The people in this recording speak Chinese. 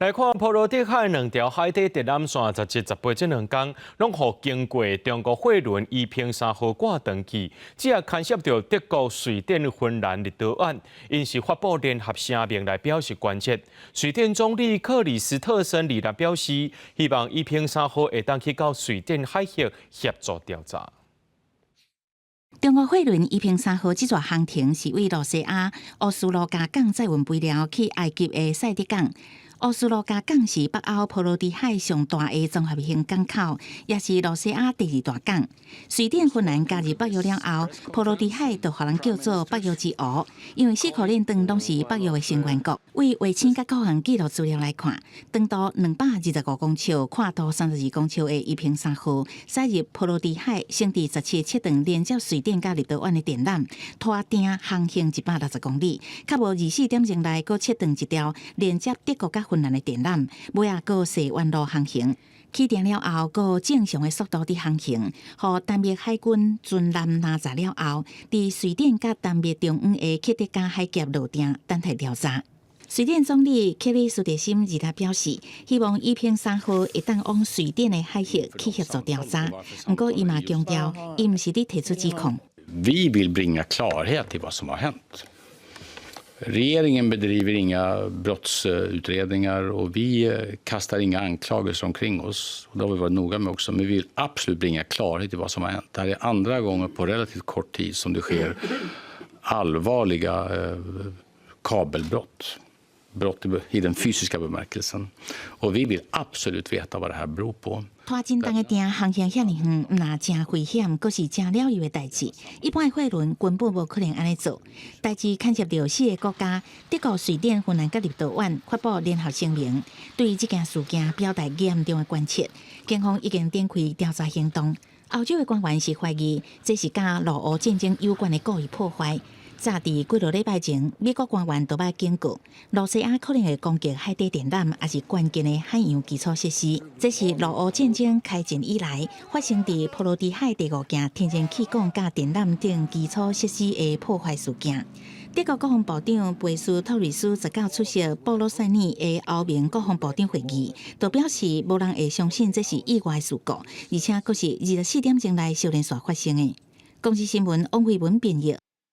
来看波罗的海两条海底电缆线17、18这2天，拢互经过中国货轮一平3号挂断去，只也牵涉到德国、瑞典、芬兰、立陶宛，因是发布联合声明来表示关切。瑞典总理克里斯特森日来表示，希望一平3号会当去到瑞典海峡协助调查。 中国货轮一平3号这座航程是为罗西亚奥斯陆加港载运肥料去埃及的塞德港。奥斯陆加港是北欧波罗的海上大的综合性港口，也是罗西亚第2大港。瑞典、芬兰加入北约了后，波罗的海就互人叫做北约之湖，因为4号链长拢是北约的成员国。为卫星甲高航记录资料来看，长度225公尺、宽度32公尺的一平3号驶入波罗的海，升至17切断连接瑞典甲立陶宛的电缆，拖定航行160公里，较无24点钟内佫切断一条连接德国甲芬兰的电缆，尾仔佫细弯路航行。起定了后，佫正常的速度伫航行，互丹麦海军巡舰拿查了后，伫瑞典甲丹麦中央的克德加海峡落定等待调查。瑞典总理克里斯特森日来表示，希望一平3号会当往瑞典的海峡去协助调查。不过，伊嘛强调，伊毋是伫提出指控。Vi vill bringa klarhet i vad som har hänt. Regeringen bedriver inga brottsutredningar och vi kastar inga anklagelser omkring oss. Och det har vi varit noga med också. Men vi vill absolut bringa klarhet i vad som har hänt. Det här är andra gången på relativt kort tid som det sker allvarliga kabelbrott. Brott i den fysiska bemärkelsen. Och vi vill absolut veta vad det här beror på. 拖真重的定航行遐尼远，毋若真危险，阁是真了又的代志。一般的货轮根本无可能安尼做。代志牵涉到4个国家，德国、瑞典、芬兰甲立陶宛发布联合声明，对这件事件表达严重的关切。警方已经展开调查行动。欧洲的官员是怀疑这是甲俄乌战争有关的故意破坏。 早伫几个礼拜前，美国官员都捌警告，罗西亚可能会攻击海底电缆，也是关键的海洋基础设施。这是俄乌战争开战以来发生伫波罗的海第5件天然气管甲电缆等基础设施的破坏事件。德国国防部长贝斯托里斯19出席布鲁塞尔的欧盟国防部长会议，就表示无人会相信这是意外事故，而且佫是24点钟内小连续发生的。公司新闻王慧文编译。